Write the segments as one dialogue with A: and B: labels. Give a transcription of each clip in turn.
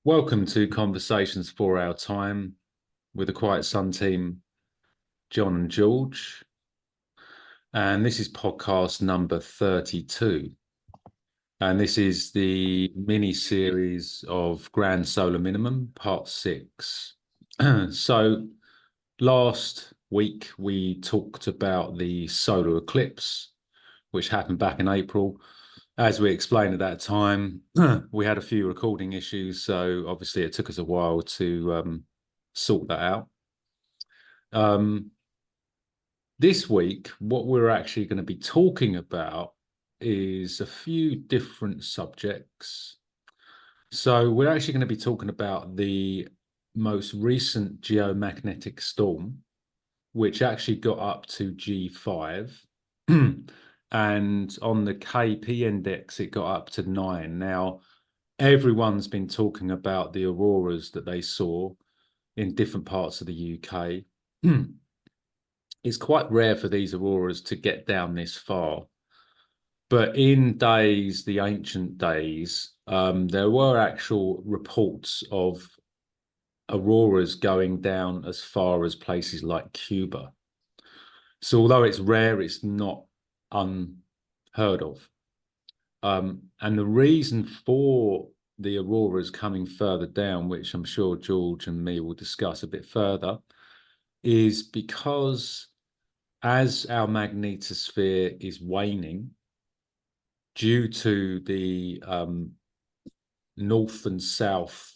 A: Welcome to Conversations for Our Time with the Quiet Sun team, John and George. And this is podcast number 32. And this is the mini series of Grand Solar Minimum, part 6. So last week we talked about the solar eclipse, which happened back in April. As we explained at that time, we had a few recording issues, so obviously it took us a while to sort that out. This week, what we're actually going to be talking about is a few different subjects. So we're actually going to be talking about the most recent geomagnetic storm, which actually got up to G5. And on the KP index, it got up to 9. Now, everyone's been talking about the auroras that they saw in different parts of the UK. It's quite rare for these auroras to get down this far. But in days, the ancient days, there were actual reports of auroras going down as far as places like Cuba. So although it's rare, it's not unheard of. And the reason for the auroras coming further down, which I'm sure George and me will discuss a bit further, is because as our magnetosphere is waning due to the north and south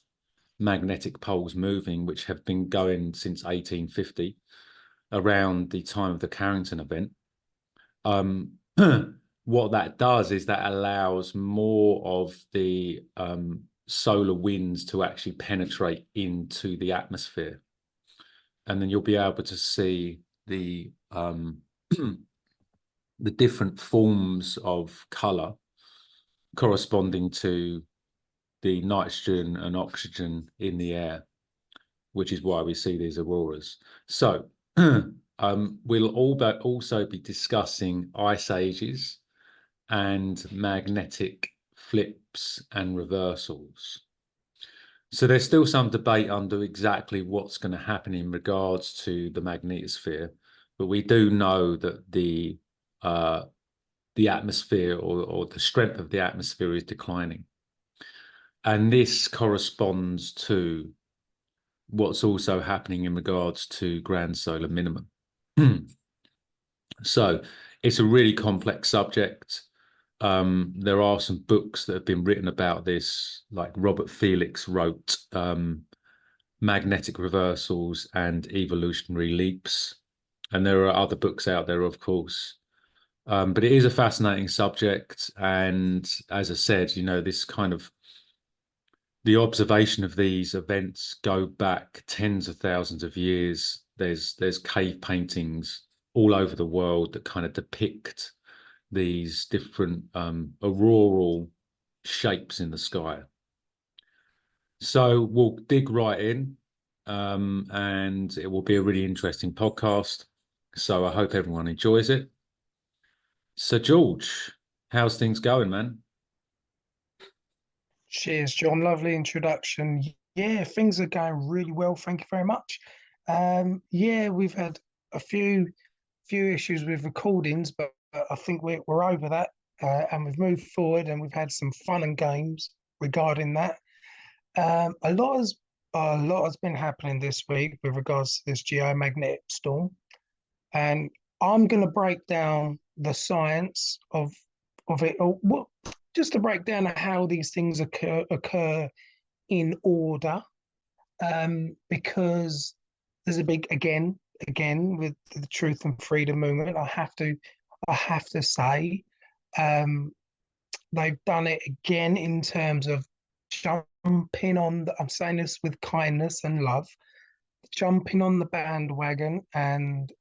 A: magnetic poles moving, which have been going since 1850, around the time of the Carrington event, what that does is that allows more of the solar winds to actually penetrate into the atmosphere. And then you'll be able to see the the different forms of color corresponding to the nitrogen and oxygen in the air, which is why we see these auroras. So we'll also be discussing ice ages and magnetic flips and reversals. So there's still some debate under exactly what's going to happen in regards to the magnetosphere, but we do know that the atmosphere or the strength of the atmosphere is declining. And this corresponds to what's also happening in regards to grand solar minimum. So it's a really complex subject. There are some books that have been written about this, like Robert Felix wrote Magnetic Reversals and Evolutionary Leaps. And there are other books out there, of course. But it is a fascinating subject. And as I said, you know, this kind of the observation of these events go back tens of thousands of years. There's cave paintings all over the world that kind of depict these different auroral shapes in the sky. So we'll dig right in, and it will be a really interesting podcast. So I hope everyone enjoys it. So George, how's things going, man?
B: Cheers, John. Lovely introduction. Yeah, things are going really well. Thank you very much. Yeah, we've had a few issues with recordings, but I think we're over that, and we've moved forward, and we've had some fun and games regarding that. A lot has been happening this week with regards to this geomagnetic storm, and I'm going to break down the science of it, or what, just to break down how these things occur in order, because there's a big again with the truth and freedom movement. I have to say, um, they've done it again in terms of jumping on. I'm saying this with kindness and love, jumping on the bandwagon, and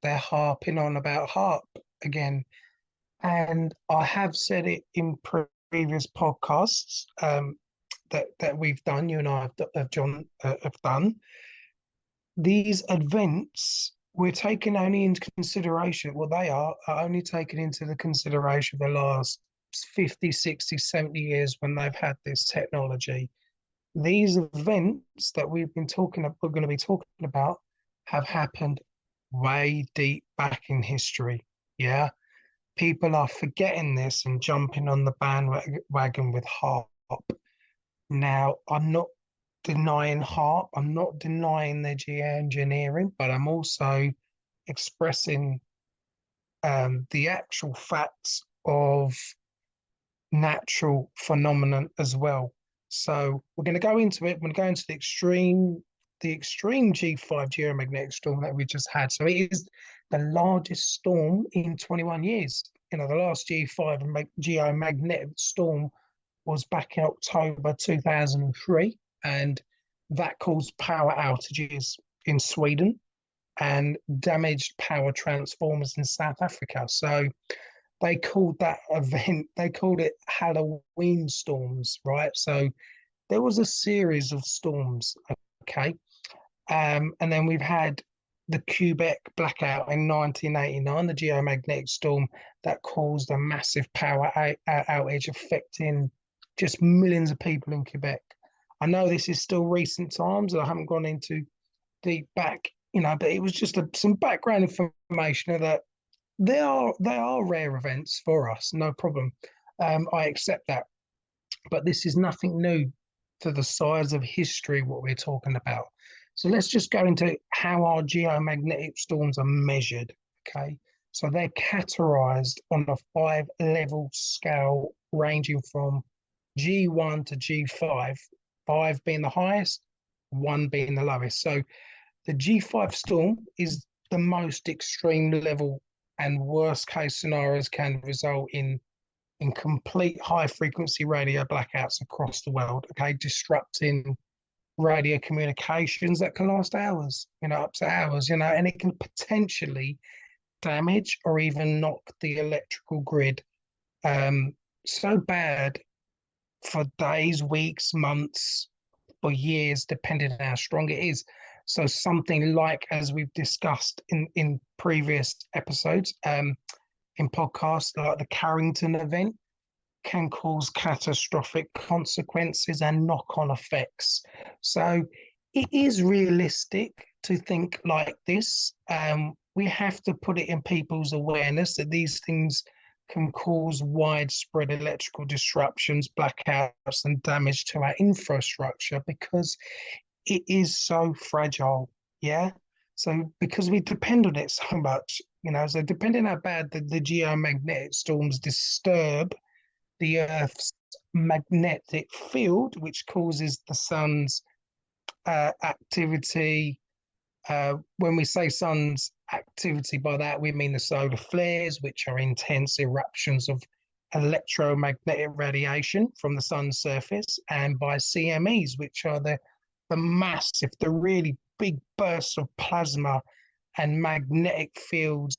B: they're harping on about HARP again. And I have said it in previous podcasts, that we've done, you and I have John, have done. These events we're taking only into consideration, well, they are only taken into the consideration the last 50, 60, 70 years when they've had this technology. these events that we're going to be talking about have happened way deep back in history. Yeah. People are forgetting this and jumping on the bandwagon with HARP. Now, I'm not denying HARP, I'm not denying the geoengineering, but I'm also expressing the actual facts of natural phenomenon as well. So we're going to go into it. We're going to go into the extreme G5 geomagnetic storm that we just had. So it is the largest storm in 21 years. You know, the last G5 geomagnetic storm was back in October 2003, and that caused power outages in Sweden and damaged power transformers in South Africa. So they called that event, they called it Halloween storms, right? So there was a series of storms, okay? And then we've had the Quebec blackout in 1989, the geomagnetic storm that caused a massive power outage affecting just millions of people in Quebec. I know this is still recent times, I haven't gone into deep back, but it was just some background information that they are rare events for us, no problem. I accept that, but this is nothing new to the size of history what we're talking about. So let's just go into how our geomagnetic storms are measured. Okay, so they're categorized on a 5-level scale ranging from G1 to G5, 5 being the highest, 1 being the lowest. So the G5 storm is the most extreme level, and worst case scenarios can result in complete high frequency radio blackouts across the world, okay, disrupting radio communications that can last hours, up to hours, and it can potentially damage or even knock the electrical grid so bad for days, weeks, months, or years, depending on how strong it is. So something like, as we've discussed in previous episodes, in podcasts, like the Carrington event, can cause catastrophic consequences and knock-on effects. So it is realistic to think like this. We have to put it in people's awareness that these things can cause widespread electrical disruptions, blackouts, and damage to our infrastructure because it is so fragile. Yeah. So because we depend on it so much, so depending how bad the geomagnetic storms disturb the Earth's magnetic field, which causes the sun's activity. When we say sun's activity, by that we mean the solar flares, which are intense eruptions of electromagnetic radiation from the sun's surface, and by CMEs, which are the massive, the really big bursts of plasma and magnetic fields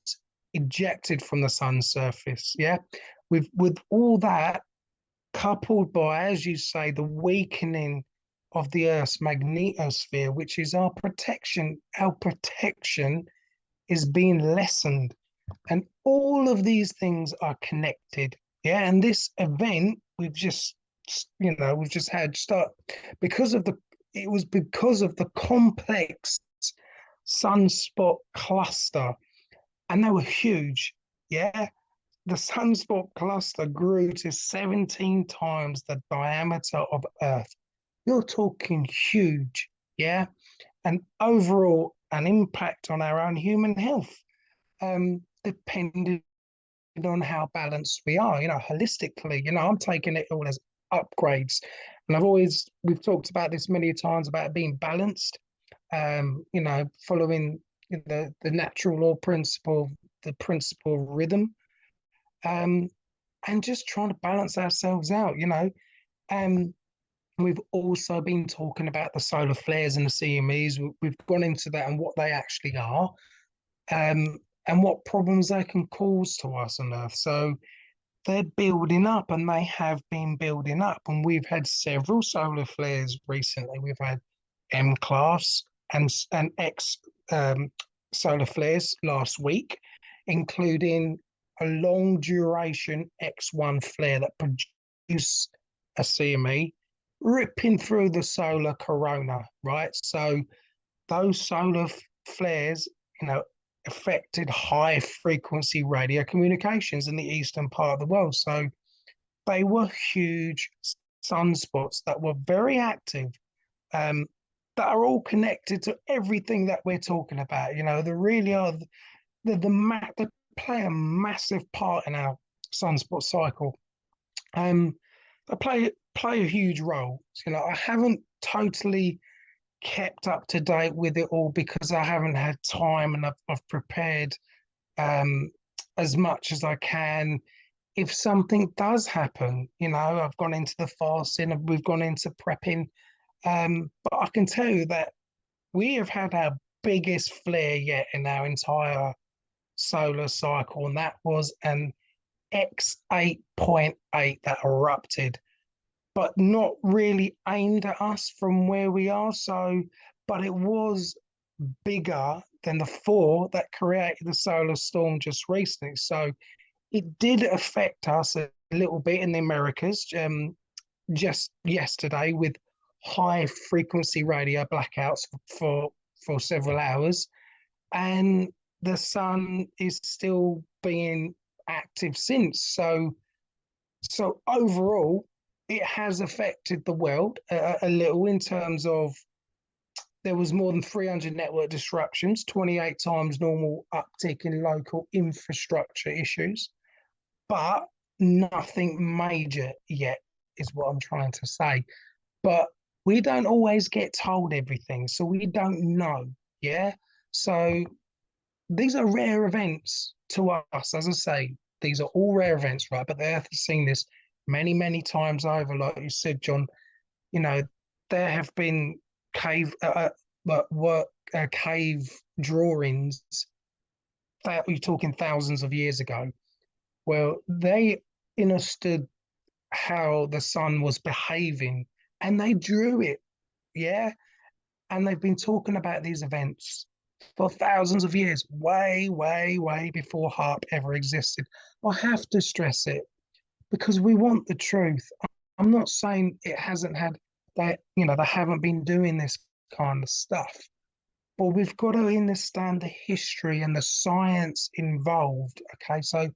B: ejected from the sun's surface. Yeah, with all that coupled by, as you say, the weakening of the Earth's magnetosphere, which is our protection. Our protection is being lessened, and all of these things are connected. Yeah, and this event we've just had start because of the it was because of the complex sunspot cluster, and they were huge. Yeah, the sunspot cluster grew to 17 times the diameter of Earth. You're talking huge, yeah? And overall, an impact on our own human health, depending on how balanced we are, holistically. I'm taking it all as upgrades. And we've talked about this many times about being balanced, following the natural law principle, the principle of rhythm, and just trying to balance ourselves out. We've also been talking about the solar flares and the CMEs. We've gone into that and what they actually are, and what problems they can cause to us on Earth. So they're building up, and they have been building up. And we've had several solar flares recently. We've had M class and X solar flares last week, including a long duration X1 flare that produced a CME, ripping through the solar corona, right? So those solar flares, you know, affected high frequency radio communications in the eastern part of the world. So they were huge sunspots that were very active, um, that are all connected to everything that we're talking about. You know, they really are they play a massive part in our sunspot cycle. Um, they play a huge role. You know, I haven't totally kept up to date with it all because I haven't had time, and I've prepared um, as much as I can. If something does happen, you know, I've gone into the fasting and we've gone into prepping. But I can tell you that we have had our biggest flare yet in our entire solar cycle, and that was an X8.8 that erupted, but not really aimed at us from where we are. So, but it was bigger than the four that created the solar storm just recently. So it did affect us a little bit in the Americas just yesterday with high frequency radio blackouts for several hours, and the sun is still being active since. So overall, it has affected the world a little in terms of there was more than 300 network disruptions, 28 times normal uptick in local infrastructure issues, but nothing major yet, is what I'm trying to say. But we don't always get told everything, so we don't know. Yeah. So these are rare events to us. As I say, these are all rare events, right? But the Earth has seen this many, many times over. Like you said, John, you know, there have been cave work cave drawings that we're talking thousands of years ago. Well, they understood how the sun was behaving and they drew it. Yeah. And they've been talking about these events for thousands of years, way, way, way before HARP ever existed. I have to stress it because we want the truth. I'm not saying it hasn't had that, you know, they haven't been doing this kind of stuff, but we've got to understand the history and the science involved. Okay, so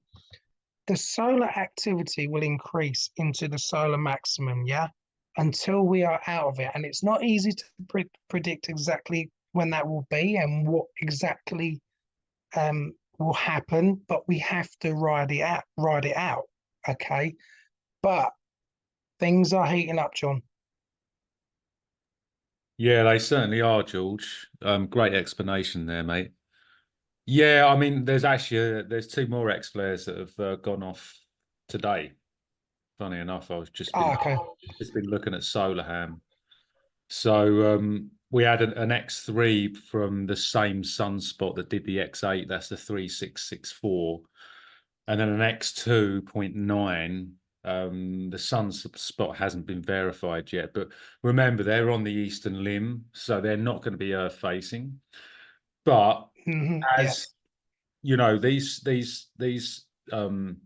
B: the solar activity will increase into the solar maximum, yeah, until we are out of it. And it's not easy to predict exactly when that will be and what exactly will happen, but we have to ride it out. Okay. But things are heating up, John.
A: Yeah, they certainly are, George. Great explanation there, mate. Yeah, I mean, there's actually there's two more X flares that have gone off today. Funny enough, I was
B: Okay.
A: just been looking at Solarham. So we had an X3 from the same sunspot that did the X8. That's the 3664, and then an X2.9. The sunspot hasn't been verified yet, but remember they're on the eastern limb, so they're not going to be Earth facing. But
B: Yes.
A: as you know, um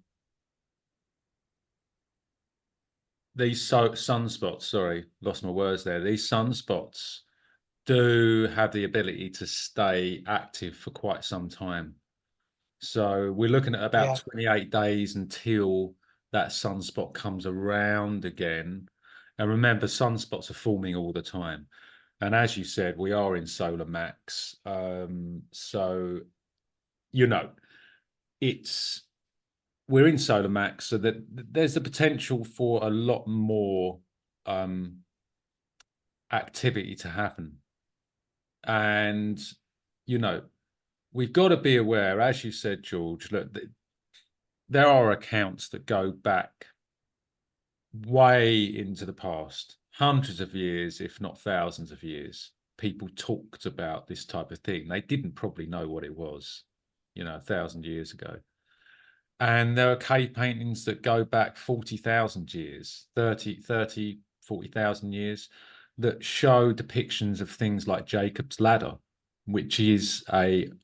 A: sunspots, sorry, lost my words there. These sunspots do have the ability to stay active for quite some time. So we're looking at about
B: Yeah.
A: 28 days until that sunspot comes around again. And remember, sunspots are forming all the time. And as you said, we are in solar max. So, you know, it's we're in solar max, so that there's the potential for a lot more um, activity to happen. And, you know, we've got to be aware, as you said, George, look, there are accounts that go back way into the past, hundreds of years, if not thousands of years. People talked about this type of thing. They didn't probably know what it was, 1,000 years ago. And there are cave paintings that go back 40,000 years, 40,000 years, that show depictions of things like Jacob's ladder, which is an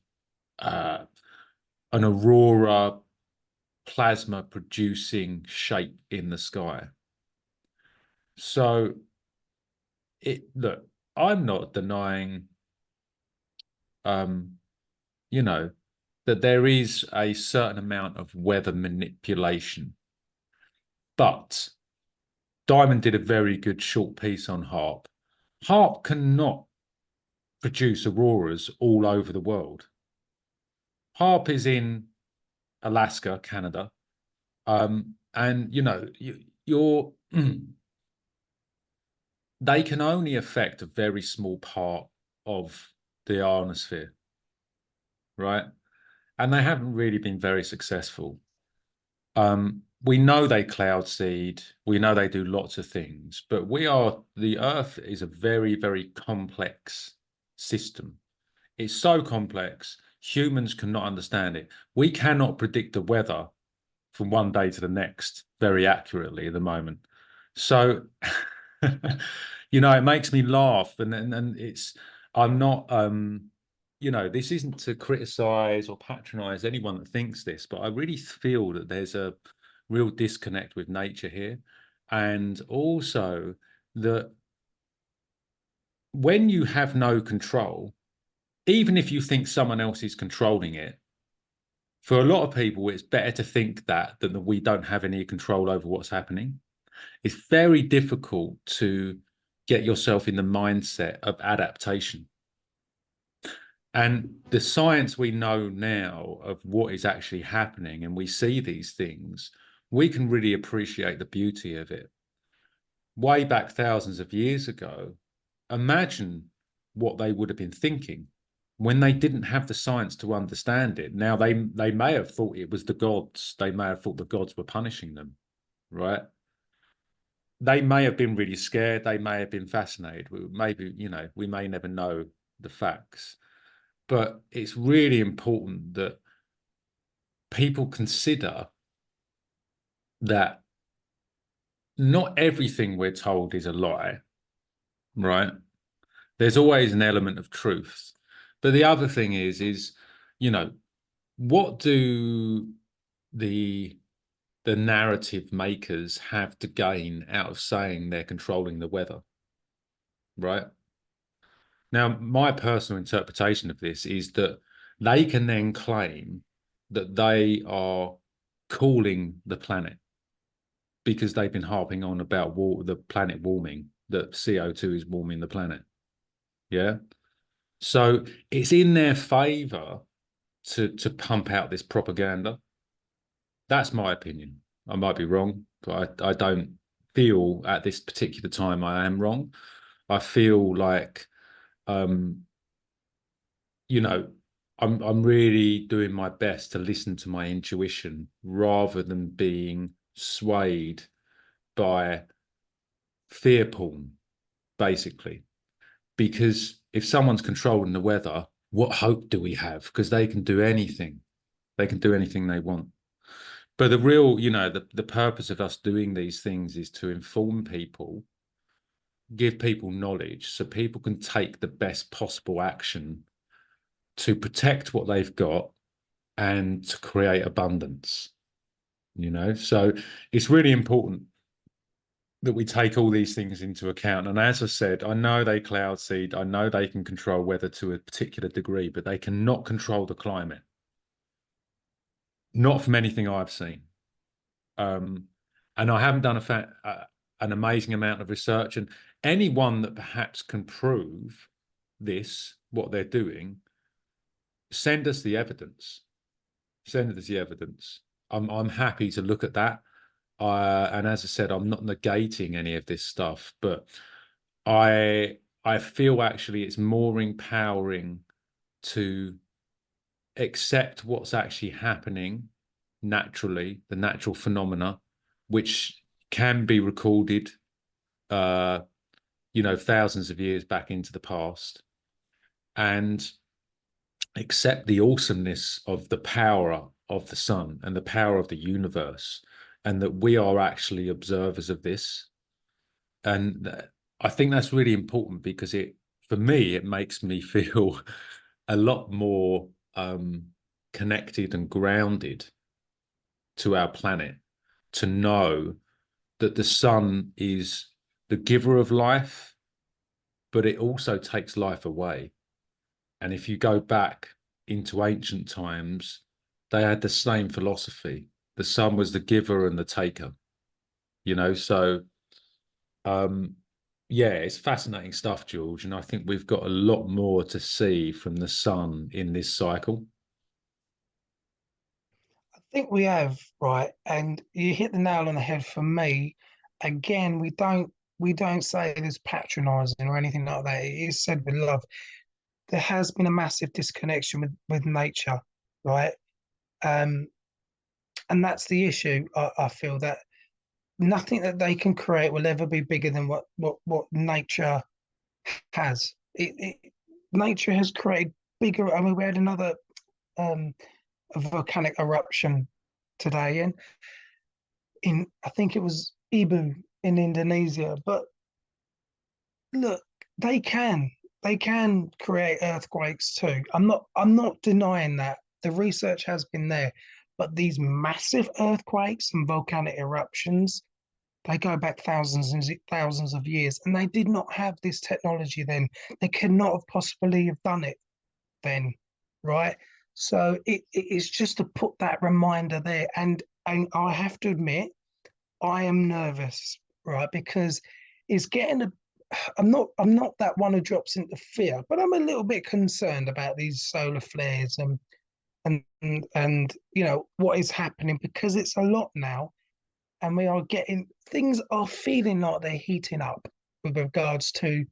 A: aurora plasma producing shape in the sky. So look, I'm not denying, um, you know, that there is a certain amount of weather manipulation. But Diamond did a very good short piece on HARP. HARP cannot produce auroras all over the world. HARP is in Alaska, Canada, and you're they can only affect a very small part of the ionosphere, right? And they haven't really been very successful. We know they cloud seed, we know they do lots of things, but the Earth is a very, very complex system. It's so complex, humans cannot understand it. We cannot predict the weather from one day to the next very accurately at the moment. So, it makes me laugh, and I'm not, this isn't to criticize or patronize anyone that thinks this, but I really feel that there's a real disconnect with nature here, and also that when you have no control, even if you think someone else is controlling it, for a lot of people, it's better to think that than that we don't have any control over what's happening. It's very difficult to get yourself in the mindset of adaptation. And the science we know now of what is actually happening, and we see these things, we can really appreciate the beauty of it. Way back thousands of years ago, imagine what they would have been thinking when they didn't have the science to understand it. Now, they may have thought it was the gods. They may have thought the gods were punishing them, right? They may have been really scared. They may have been fascinated. Maybe, we may never know the facts. But it's really important that people consider that not everything we're told is a lie, right? There's always an element of truth. But the other thing is, what do the narrative makers have to gain out of saying they're controlling the weather, right? Now, my personal interpretation of this is that they can then claim that they are cooling the planet because they've been harping on about the planet warming, that CO2 is warming the planet. Yeah. So it's in their favor to pump out this propaganda. That's my opinion. I might be wrong, but I don't feel at this particular time I am wrong. I feel like, um, you know, I'm really doing my best to listen to my intuition rather than being swayed by fear porn, basically. Because if someone's controlling the weather, what hope do we have? Because they can do anything. They can do anything they want. But the real, the purpose of us doing these things is to inform people, give people knowledge so people can take the best possible action to protect what they've got and to create abundance, So it's really important that we take all these things into account. And as I said, I know they cloud seed, I know they can control weather to a particular degree, but they cannot control the climate. Not from anything I've seen. And I haven't done an amazing amount of research. And anyone that perhaps can prove this, what they're doing, send us the evidence. Send us the evidence. I'm happy to look at that. And as I said, I'm not negating any of this stuff, but I feel actually it's more empowering to accept what's actually happening naturally, the natural phenomena, which can be recorded, thousands of years back into the past, and accept the awesomeness of the power of the sun and the power of the universe, and that we are actually observers of this. And I think that's really important because for me, it makes me feel a lot more connected and grounded to our planet, to know that the sun is the giver of life but it also takes life away. And if you go back into ancient times, they had the same philosophy. The sun was the giver and the taker, you know. So yeah, it's fascinating stuff, George, and I think we've got a lot more to see from the sun in this cycle.
B: I think we have, right, and you hit the nail on the head for me. Again, we don't say this patronizing or anything like that. It is said with love. There has been a massive disconnection with nature, right? Um, and that's the issue. I feel that nothing that they can create will ever be bigger than what nature has. Nature has created bigger. I mean, we had another um, a volcanic eruption today, and in I think it was Ibu in Indonesia. But look, they can they can create earthquakes too. I'm not denying that. The research has been there, but these massive earthquakes and volcanic eruptions, they go back thousands and thousands of years, and they did not have this technology then. They could not have possibly have done it then, right? So it's just to put that reminder there, and I have to admit, I am nervous, right? Because it's getting a I'm not that one who drops into fear, but I'm a little bit concerned about these solar flares and what is happening, because it's a lot now, and we are getting things are feeling like they're heating up with regards to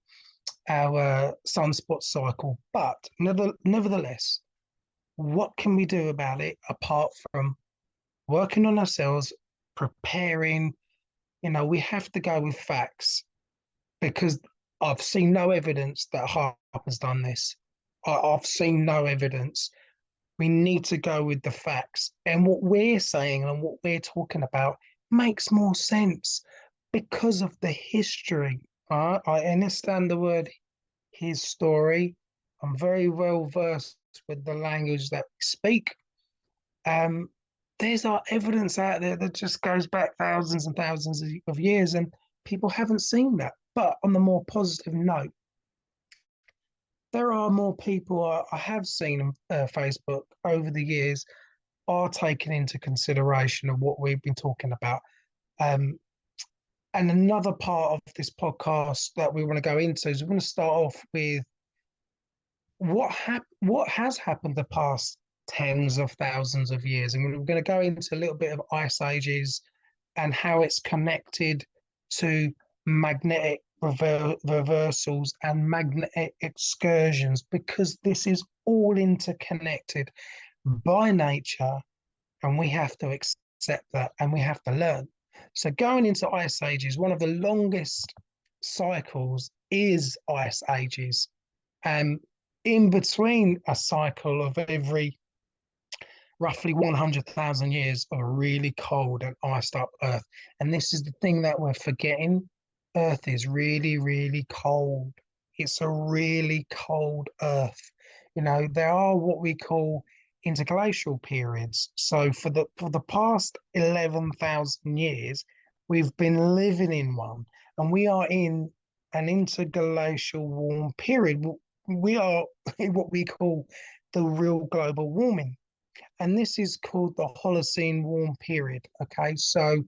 B: our sunspot cycle. But nevertheless, what can we do about it apart from working on ourselves, preparing? We have to go with facts, because I've seen no evidence that Harp has done this. I've seen no evidence. We need to go with the facts. And what we're saying and what we're talking about makes more sense because of the history. I understand the word his story. I'm very well versed with the language that we speak. Um, there's our evidence out there that just goes back thousands and thousands of years, and people haven't seen that. But on the more positive note, there are more people I have seen on Facebook over the years are taking into consideration of what we've been talking about. Um, and another part of this podcast that we want to go into is we want to start off with what has happened the past tens of thousands of years, and we're going to go into a little bit of ice ages and how it's connected to magnetic reversals and magnetic excursions, because this is all interconnected by nature, and we have to accept that, and we have to learn. So going into ice ages, one of the longest cycles is ice ages. And in between a cycle of every roughly 100,000 years of a really cold and iced up Earth. And this is the thing that we're forgetting. Earth is really, really cold. It's a really cold Earth. There are what we call interglacial periods. So for the past 11,000 years, we've been living in one, and we are in an interglacial warm period. We are in what we call the real global warming, and this is called the Holocene warm period. Okay, so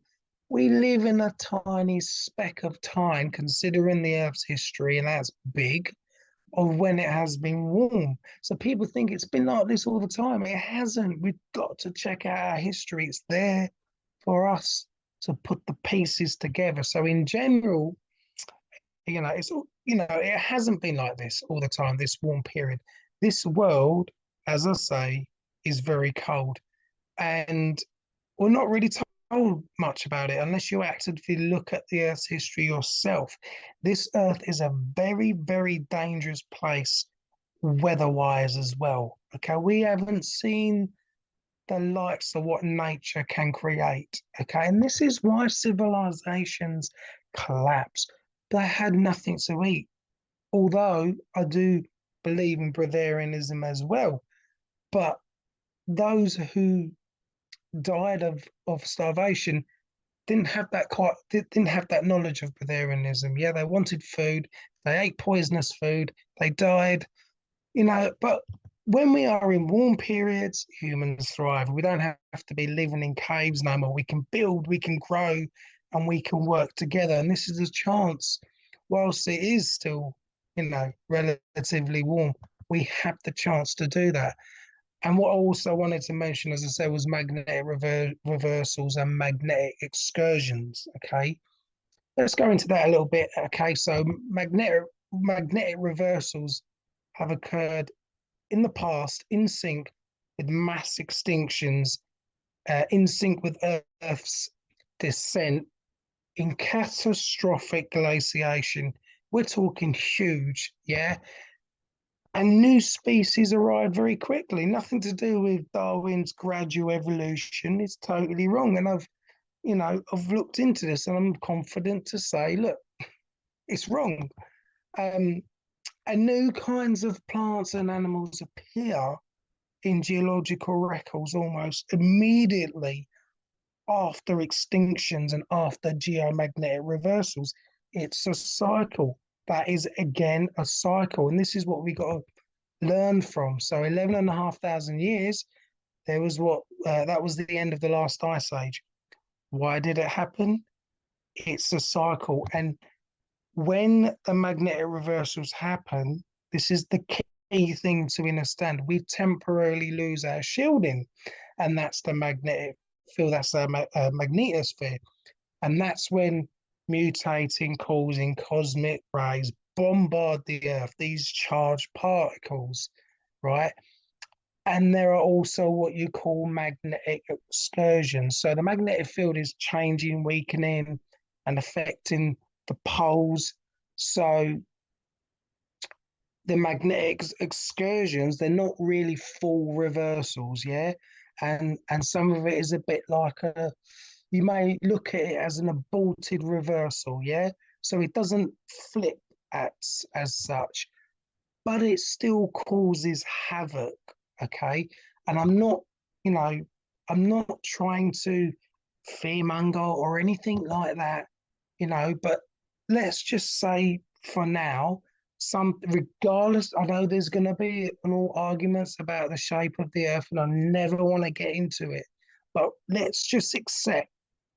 B: we live in a tiny speck of time, considering the Earth's history, and that's big, of when it has been warm. So people think it's been like this all the time. It hasn't. We've got to check out our history. It's there for us to put the pieces together. So in general, it hasn't been like this all the time, this warm period. This world, as I say, is very cold. And we're not really told much about it unless you actively look at the Earth's history yourself. This Earth is a very, very dangerous place weather-wise as well. Okay, we haven't seen the likes of what nature can create. Okay, and this is why civilizations collapse. They had nothing to eat. Although I do believe in breatharianism as well, but those who died of starvation didn't have that knowledge of breatharianism. Yeah, they wanted food, They ate poisonous food. They died, you know. But when we are in warm periods, humans thrive. We don't have to be living in caves no more. We can build, we can grow, and we can work together. And this is a chance, whilst it is still, you know, relatively warm, we have the chance to do that. And what I also wanted to mention, as I said, was magnetic reversals and magnetic excursions. Okay, let's go into that a little bit. Okay, so magnetic reversals have occurred in the past in sync with mass extinctions, in sync with Earth's descent in catastrophic glaciation. We're talking huge, yeah. And new species arrived very quickly. Nothing to do with Darwin's gradual evolution. It's totally wrong. And I've looked into this, and I'm confident to say, look, it's wrong. Um, and new kinds of plants and animals appear in geological records almost immediately after extinctions and after geomagnetic reversals. It's a cycle. That is, again, a cycle. And this is what we got to learn from. So 11,500 years, that was the end of the last ice age. Why did it happen? It's a cycle. And when the magnetic reversals happen, this is the key thing to understand. We temporarily lose our shielding, and that's the magnetic field, that's the magnetosphere. And that's when mutating, causing cosmic rays bombard the Earth, these charged particles, right? And there are also what you call magnetic excursions. So the magnetic field is changing, weakening, and affecting the poles. So the magnetic excursions, they're not really full reversals, yeah. And some of it is a bit like you may look at it as an aborted reversal, yeah. So it doesn't flip at as such, but it still causes havoc. Okay. And you know, I'm not trying to fearmonger or anything like that, but let's just say for now, regardless, I know there's going to be all arguments about the shape of the earth, and I never want to get into it, but let's just accept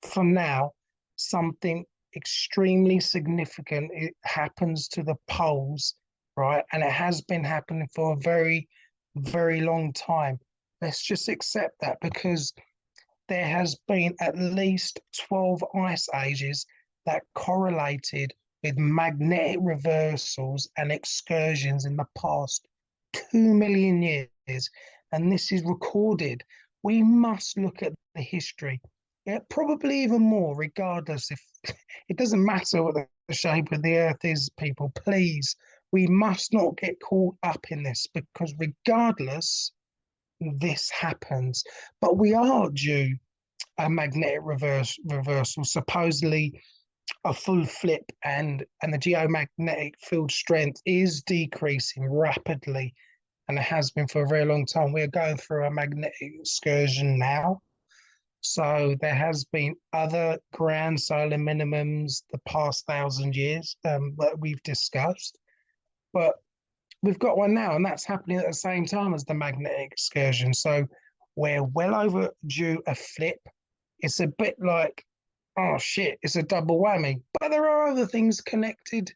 B: for now something extremely significant. It happens to the poles, right? And it has been happening for a very, very long time. Let's just accept that, because there has been at least 12 ice ages that correlated with magnetic reversals and excursions in the past 2 million years. And this is recorded. We must look at the history. Yeah, probably even more, regardless if it doesn't matter what the shape of the earth is, people, please. We must not get caught up in this, because regardless, this happens. But we are due a magnetic reversal, supposedly a full flip, and the geomagnetic field strength is decreasing rapidly, and it has been for a very long time. We are going through a magnetic excursion now. So there has been other grand solar minimums the past 1,000 years that we've discussed, but we've got one now, and that's happening at the same time as the magnetic excursion. So we're well overdue a flip. It's a bit like, oh shit, it's a double whammy. But there are other things connected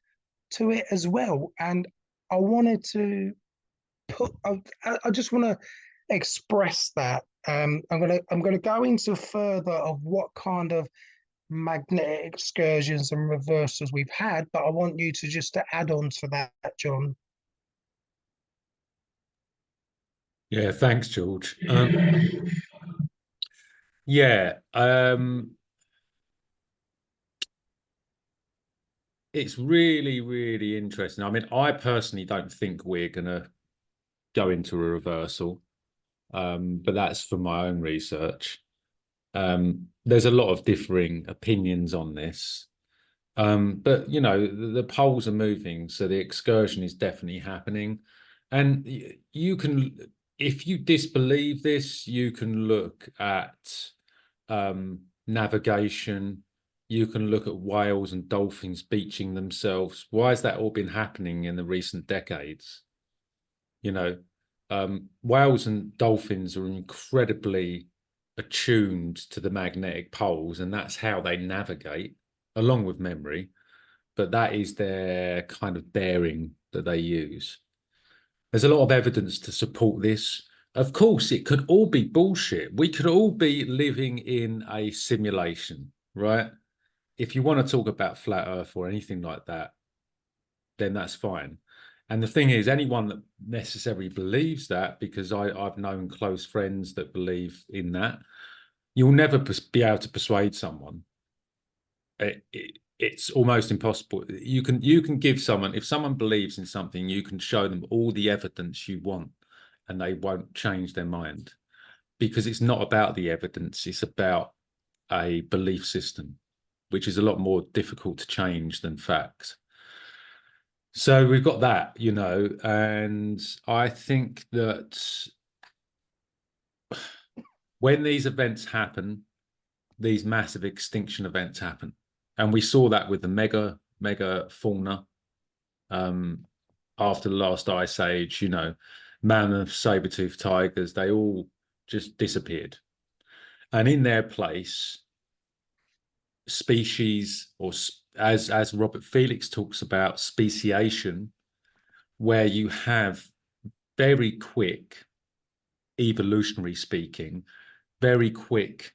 B: to it as well. And I wanted to I just want to express that. I'm gonna go into further of what kind of magnetic excursions and reversals we've had, but I want you to just to add on to that, John.
A: Yeah, thanks, George. Yeah, it's really, really interesting. I mean, I personally don't think we're gonna go into a reversal, but that's from my own research. There's a lot of differing opinions on this. But the poles are moving, so the excursion is definitely happening. And you can, if you disbelieve this, you can look at navigation. You can look at whales and dolphins beaching themselves. Why has that all been happening in the recent decades? You know, whales and dolphins are incredibly attuned to the magnetic poles, and that's how they navigate, along with memory. But that is their kind of bearing that they use. There's a lot of evidence to support this. Of course, it could all be bullshit. We could all be living in a simulation, right? If you want to talk about flat Earth or anything like that, then that's fine. And the thing is, anyone that necessarily believes that, because I've known close friends that believe in that, you'll never be able to persuade someone. It's almost impossible. You can give someone, if someone believes in something, you can show them all the evidence you want, and they won't change their mind, because it's not about the evidence, it's about a belief system, which is a lot more difficult to change than facts. So we've got that, and I think that when these events happen, these massive extinction events happen. And we saw that with the mega fauna after the last ice age, mammoths, saber-toothed tigers, they all just disappeared. And in their place, species, or as Robert Felix talks about, speciation, where you have very quick, evolutionary speaking, very quick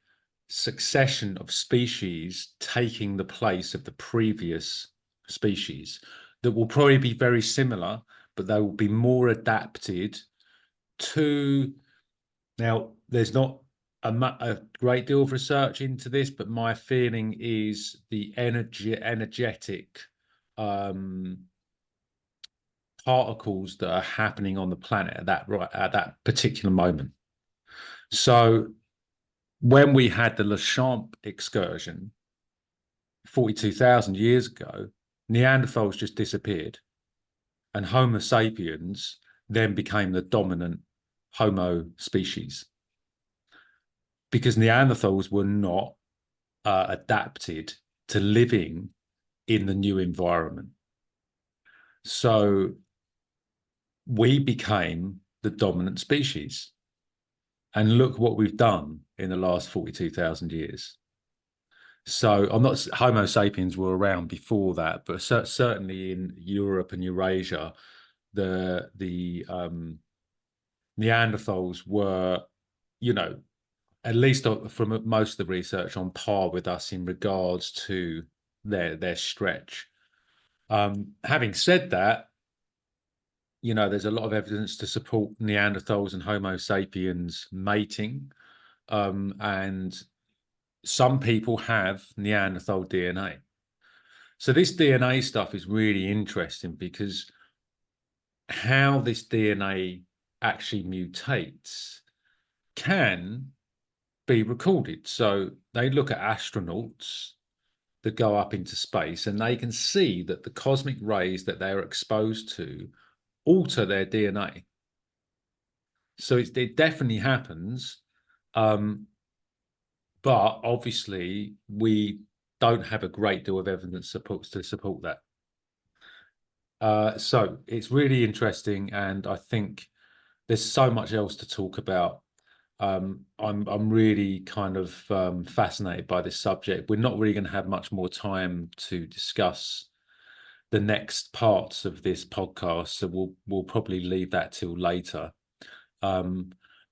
A: succession of species taking the place of the previous species that will probably be very similar, but they will be more adapted to. Now, there's not a great deal of research into this, but my feeling is the energetic particles that are happening on the planet at that particular moment. So when we had the Lechamp excursion 42,000 years ago, Neanderthals just disappeared, and Homo sapiens then became the dominant Homo species, because Neanderthals were not adapted to living in the new environment. So we became the dominant species. And look what we've done in the last 42,000 years. So I'm not, Homo sapiens were around before that, but certainly in Europe and Eurasia, the Neanderthals were, at least from most of the research, on par with us in regards to their stretch. Having said that, there's a lot of evidence to support Neanderthals and Homo sapiens mating, and some people have Neanderthal DNA. So this DNA stuff is really interesting, because how this DNA actually mutates can be recorded. So they look at astronauts that go up into space, and they can see that the cosmic rays that they're exposed to alter their DNA. So it definitely happens. But obviously, we don't have a great deal of evidence to support that. So it's really interesting, and I think there's so much else to talk about. I'm really kind of fascinated by this subject. We're not really going to have much more time to discuss the next parts of this podcast, so we'll probably leave that till later. But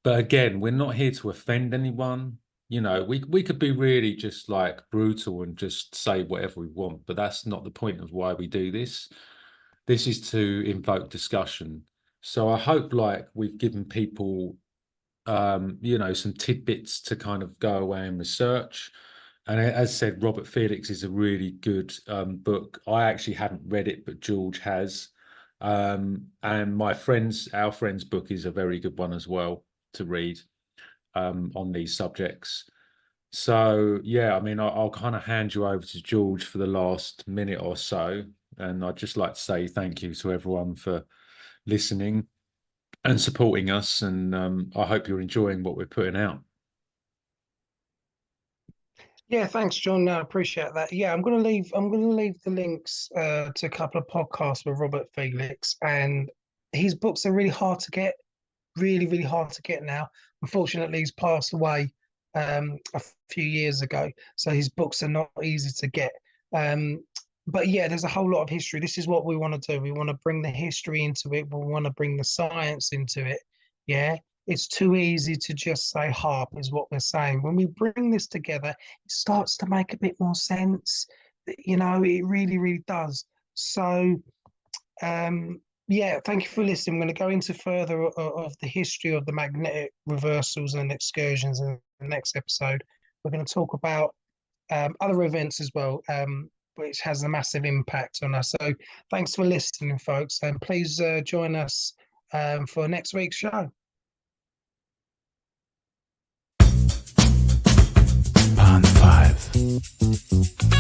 A: again, we're not here to offend anyone. We could be really just like brutal and just say whatever we want, but that's not the point of why we do this. This is to invoke discussion. So I hope we've given people some tidbits to kind of go away and research. And as said, Robert Felix is a really good book. I actually haven't read it, but George has. And our friend's book is a very good one as well to read on these subjects. So yeah, I mean, I'll kind of hand you over to George for the last minute or so, and I'd just like to say thank you to everyone for listening and supporting us, and I hope you're enjoying what we're putting out.
B: Yeah, thanks, John. No, I appreciate that. Yeah, I'm gonna leave the links to a couple of podcasts with Robert Felix, and his books are really hard to get, really, really hard to get now. Unfortunately, he's passed away a few years ago, so his books are not easy to get. Um, but yeah, there's a whole lot of history. This is what we want to do. We want to bring the history into it. We want to bring the science into it. Yeah, it's too easy to just say harp is what we're saying. When we bring this together, it starts to make a bit more sense. You know, it really, really does. So yeah, thank you for listening. I'm going to go into further of the history of the magnetic reversals and excursions in the next episode. We're going to talk about other events as well, which has a massive impact on us. So thanks for listening, folks, and please join us for next week's show.
C: On 5.